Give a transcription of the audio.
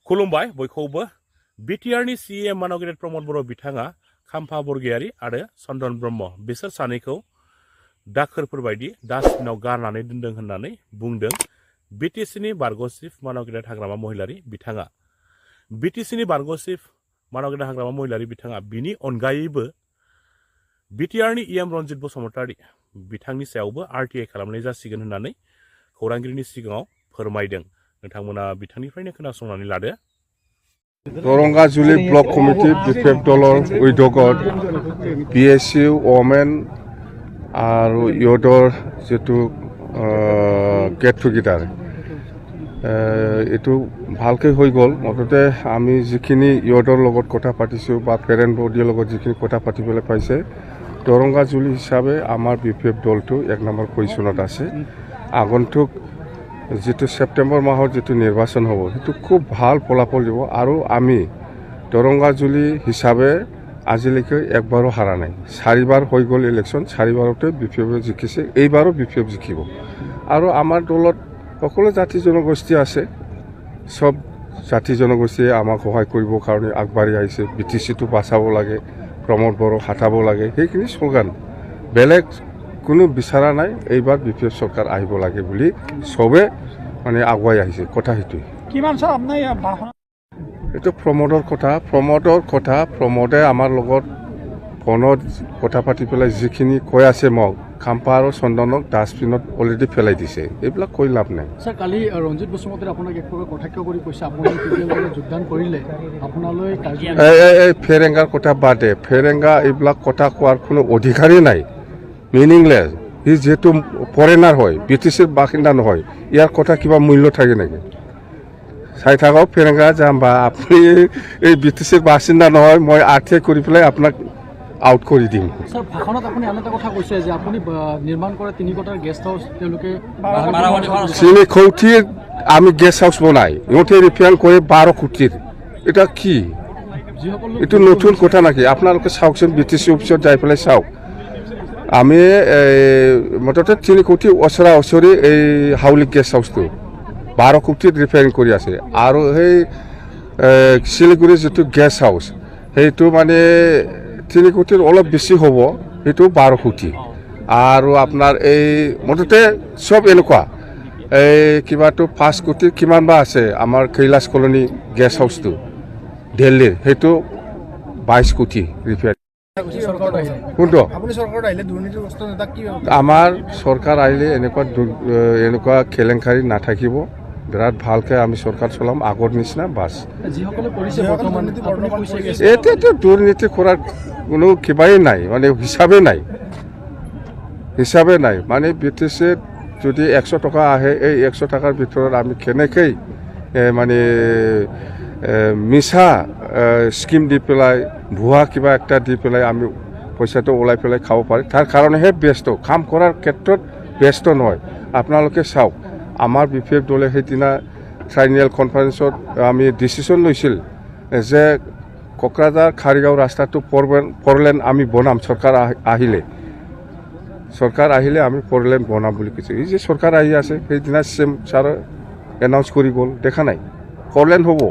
खुलुमबाय बयखौबो बिटिआरनि सीएम मानगेट प्रमद बर' बिथाङा खाम्फा बरगयारी आरो चन्दन ब्रह्म बिसोर सानैखौ दाखोरफोर बायदि डास्टबिनाव गारनानै दोनदों होननानै बुंदों बिटिसिनि बारग' चिफ मानगेट हाग्रामा महिलारी बिथाङा। बिटिसिनि बारग' चिफ मानगेट हाग्रामा महिलारी बिथाङा बिनि अनगायैबो बिटिआरनि इएम रन्जित बसुमतारी बिथांनि सायावबो आरटिआइ खालामनाय जासिगोन होननानै खौरांगिरिनि सिगाङाव फोरमायदों। नोंथांमोना बिथांनिफ्रायनो खोनासंनानै लादो। दरंगाजुलि ब्लक कमिटि बिपिएफ दলৰ উদ্যোগত পিএছইউ ওমেন আৰু ইয়দৰ যেটো গেট টুগেদাৰ এইটো ভালকৈ হৈ গ'ল। মুঠতে আমি যিখিনি ইয়দৰ লগত কথা পাতিছোঁ বা পেৰেণ্ট বডিৰ লগত যিখিনি কথা পাতিবলৈ পাইছে, দৰংগাজুলি হিচাপে আমাৰ বিপিএফ দলটো 1 নম্বৰ পজিশ্যনত আছে। আগন্তুক যেটো সেপ্টেম্বৰ মাহৰ যেটো নিৰ্বাচন হ'ব সেইটো খুব ভাল ফলাফল দিব আৰু আমি দৰংগাজুলি হিচাপে আজিলৈকে একবাৰো হাৰা নাই। 4বাৰ হৈ গ'ল ইলেকশ্যন, 4বাৰতে বিপিএফ জিকিছে, এইবাৰো বিপিএফ জিকিব। আৰু আমাৰ দলত সকলো জাতি জনগোষ্ঠী আছে, সব জাতি জনগোষ্ঠীয়ে আমাক সহায় কৰিবৰ কাৰণে আগবাঢ়ি আহিছে। বিটিচিটো বাচাব লাগে, প্ৰমোদ বড়োক হাতাব লাগে, সেইখিনি শ্লোগান, বেলেগ কোনো বিচাৰা নাই। এইবাৰ বিপিএফ চৰকাৰ আহিব লাগে বুলি সবে মানে আগুৱাই আহিছে। কথা সেইটোৱে। এইটো প্ৰমোদৰ কথা। প্ৰমোদে আমাৰ লগত ফোনত কথা পাতি পেলাই যিখিনি কৈ আছে, মোক খাম্পা আৰু চন্দনক ডাষ্টবিনত অলৰেডি পেলাই দিছে। এইবিলাক কৈ লাভ নাই। স্যাৰ, কালি ৰঞ্জিত বসুমতাৰী আপোনাক এক প্ৰকাৰ কটাক্ষ কৰি কৈছে আপুনি যোগদান কৰিলে আপোনালৈ এই ফেৰেংগাৰ কথা বাদে, ফেৰেংগা এইবিলাক কথা কোৱাৰ কোনো অধিকাৰেই নাই, মিনিংলেছ। সি যিহেতু ফৰেনাৰ হয়, বিটিচিৰ বাসিন্দা নহয়, ইয়াৰ কথা কিবা মূল্য থাকে নেকি? চাই থাকক ফেৰেংগা যাম বা আপুনি এই বিটিচিৰ বাসিন্দা নহয়, মই আৰ্থিক কৰি পেলাই আপোনাক আউট কৰি দিম। স্যাৰ, ভাষণত আপুনি আন এটা কথা কৈছে যে আপুনি নিৰ্মাণ কৰা 3 কোঠাৰ গেষ্ট হাউচ তেওঁলোকে 3 কোটিৰ আমি গেষ্ট হাউচ বনাই ইহঁতে ৰিফাইন কৰে 12 কোটিৰ। এটা কি? এইটো নতুন কথা নাকি? আপোনালোকে চাওকচোন, বিটিচি অফিচত যাই পেলাই চাওক। আমি মুঠতে 3 কোটি ওচৰা ওচৰি এই হাউলি গেষ্ট হাউচটো 12 কোটিত ৰিফাইন কৰি আছে। আৰু সেই শিলিগুৰিৰ যিটো গেষ্ট হাউচ সেইটো মানে 3 কোটিৰ অলপ বেছি হ'ব, সেইটো 12 কোটি। আৰু আপোনাৰ এই মুঠতে চব এনেকুৱা এই কিবাটো 5 কোটিৰ কিমান বা আছে। আমাৰ কৈলাশ কলনী গেষ্ট হাউচটো দিল্লীৰ সেইটো 22 কোটি ৰিফাইন। কোনটো আমাৰ চৰকাৰ আহিলে এনেকুৱা কেলেংকাৰী নাথাকিব। বিৰাট ভালকৈ আমি চৰকাৰ চলাম, আগৰ নিচিনা বাছ। এতিয়াতো দুৰ্নীতি কৰাৰ কোনো কিবাই নাই, মানে হিচাপে নাই। মানে বিটিচিত যদি 100 টকা আহে, এই 100 টকাৰ ভিতৰত আমি কেনেকৈ মানে মিছা স্কিম দি পেলাই, ভুৱা কিবা একটা দি পেলাই আমি পইচাটো ওলাই পেলাই খাব পাৰি, তাৰ কাৰণেহে ব্যস্ত, কাম কৰাৰ ক্ষেত্ৰত ব্যস্ত নহয়। আপোনালোকে চাওক, আমাৰ বিপিএফ দলে সেইদিনা ট্ৰাইনিয়েল কনফাৰেন্সত আমি ডিচিশ্যন লৈছিল যে কোকৰাঝাৰ খাৰিগাঁও ৰাস্তাটো 4 লেন আমি বনাম। চৰকাৰ আহিলে আমি 4 লেন বনাম বুলি কৈছে। এই যে চৰকাৰ আহি আছে, সেইদিনা চিএম ছাৰে এনাউন্স কৰি গ'ল, দেখা নাই 4 লেন হ'ব।